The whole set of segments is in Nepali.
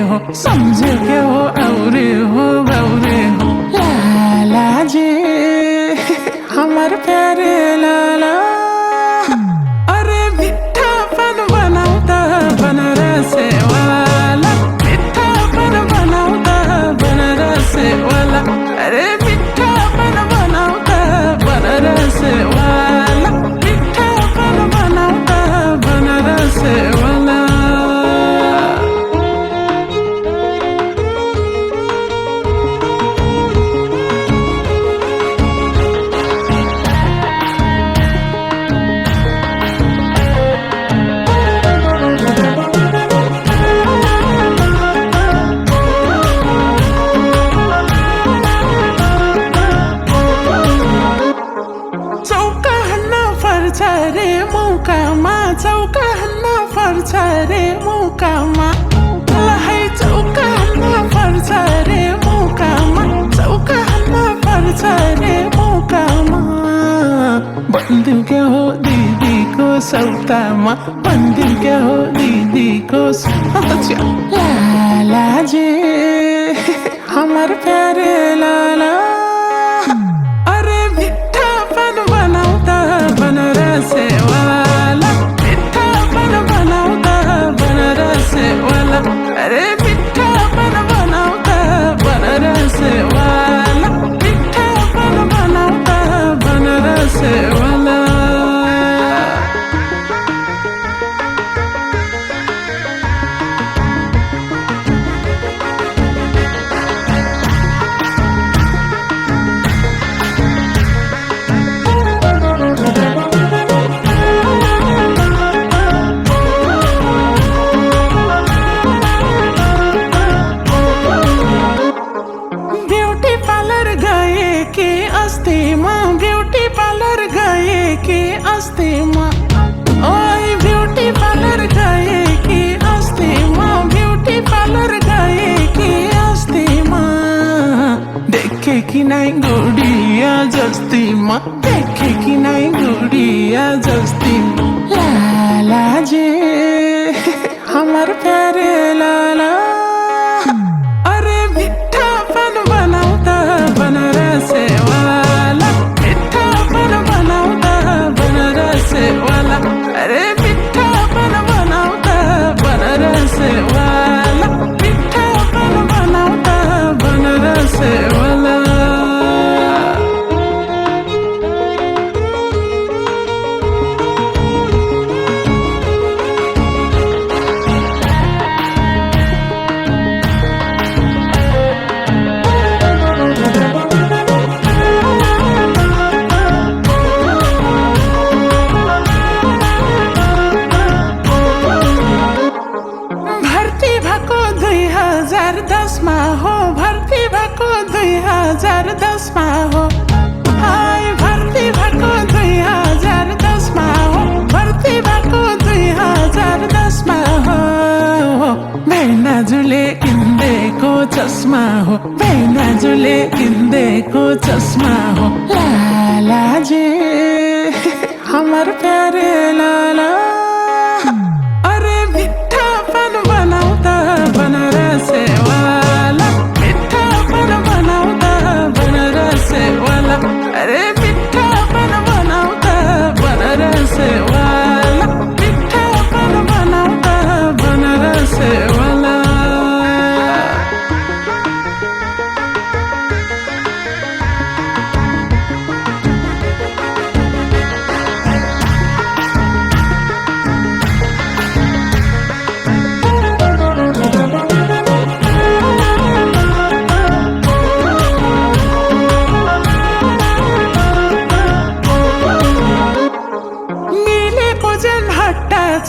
हो, समझे के हो औरे हो बौरे हो। लाला जी हमार प्यारे लाला, अरे मिठापन बनाउँदा बनारसे वाला, मिठापन बनाउँदा बनारसे वाला, अरे मिठापन बनाउँदा बनारसे वाला, मिठापन बनाउँदा बनारसे वाला। चौका हान्न पर्छ रे मौकामा, चौका हान्न पर्छ रे मौकामा, है चौका हान्न पर्छ रे मौकामा, चौका हान्न पर्छ रे मौकामा। बन्दिम क्या हो दिदीको सौतामा, बन्दिम क्या हो दिदीको सौतामा। लाला जी हमार प्यारे लाला, अरे मिठापन बनाउँदा बनारसे वाला, मिठापन बनाउँदा बनारसे वाला, अरे मिठापन बनाउँदा बनारसे वाला, मिठापन बनाउँदा बनारसे वाला। ब्यूटी पार्लर गए कि अस्तिमा, ब्यूटी पार्लर गए कि अस्तिमा, ओए ब्यूटी पार्लर गए कि अस्तिमा, ब्यूटी पार्लर गए कि अस्तिमा। देखे कि नाइ गुडिया जस्तीमा, देखे कि नाइ गुडिया जस्तीमा। लाला जी हमार प्यारे लाला, अरे मिठापन बनाउँदा बनारसे वाला, मिठापन बनाउँदा बनारसे वाला, अरे मिठापन बनाउँदा बनारसे वाला, मिठापन बनाउँदा बनारसे वाला। भर्ती भएको 2010 मा हो, भर्ती भएको 2010 मा हो, हाय भर्ती भएको 2010 मा हो, भर्ती भएको 2010 मा हो। बेनाजुले किन्देको चस्मा हो, बेनाजुले किन्देको चस्मा हो। लाला जी हमार प्यारे लाला, अरे मिठापन बनाउँदा बनारसे वाला, मिठापन बनाउँदा बनारसे वाला, अरे मिठापन बनाउँदा बनारसे वाला, मिठापन बनाउँदा बनारसे वाला।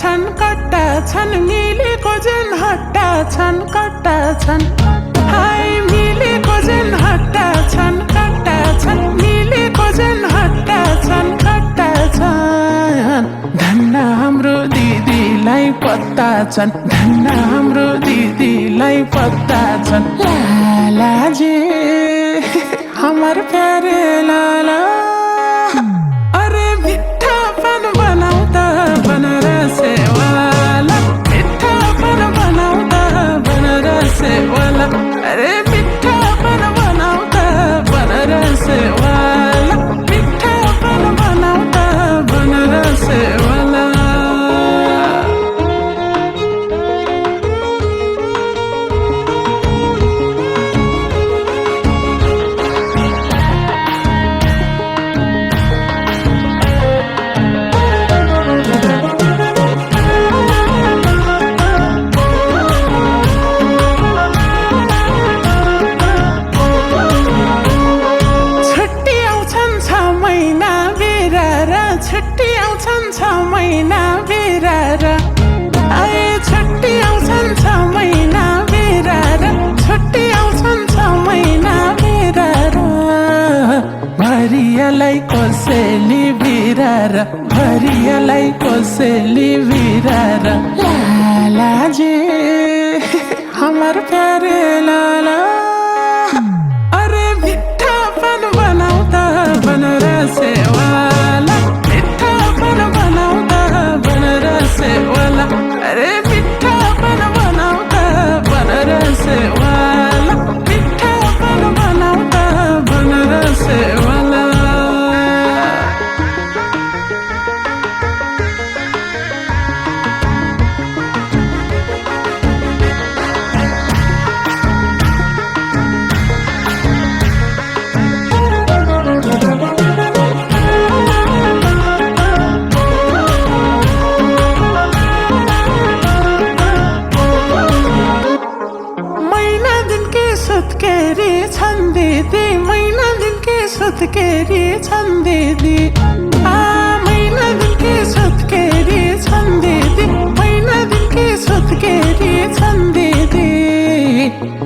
छन् कट्टा छन् मिलेको जुन हट्टा छन् कट्टा छन्, हाय मिलेको जुन हट्टा छन् कट्टा छन्, मिलेको जुन हट्टा छन् कट्टा छन्। धन्न हाम्रो दिदीलाई पत्ता छन्, धन्न हाम्रो दिदीलाई पत्ता छन्। लाला जी हमार प्यारे लाला, अरे मिठापन बनाउँदा बनारसे वाला, मिठापन बनाउँदा बनारसे हमार प्यारे लाला। अरे मिठापन बनाउँदा बन रसवाला, मिठापन बनाउँदा बन रसवाला। अरे मिठापन बनाउँदा बन रसवाला, मिठापन बनाउँदा बन रसवाला। सुत्केरी छन् दिदी, महिना दिनकी सुत्केरी छन् दिदी। महिना दिनकी सुत्केरी छन् दिदी, महिना दिनकी सुत्केरी छन् दिदी।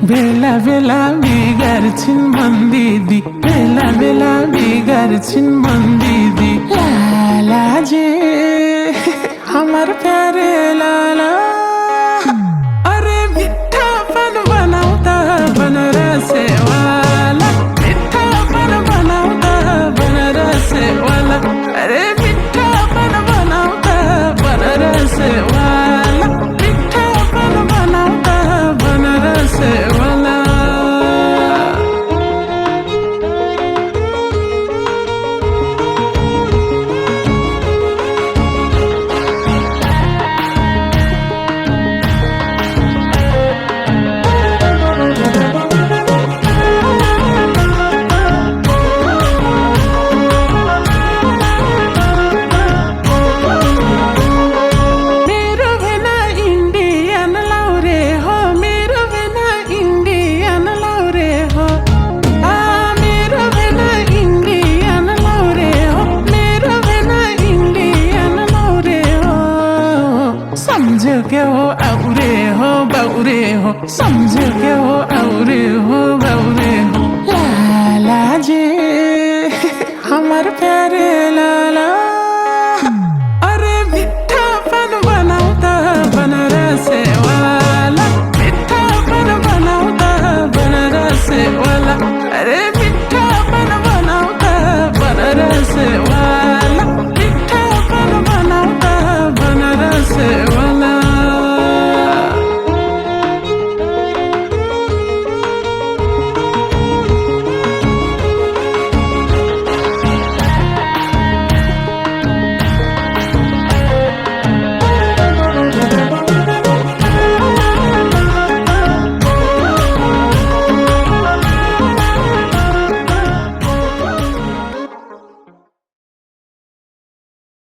बेला बेला बिगार्छिन् मन दिदी, बेला बेला बिगार्छिन् मन दिदी। लाला जे हमार प्यारे लाला। अरे मिठापन बनाउँदा बन रसवाला, मिठापन बनाउँदा बन रसवाला। अरे मिठापन बनाउँदा बन रसवाला, मिठापन बनाउँदा बन रसवाला। समझो के हो औरे हो बौरे हो, समझो के हो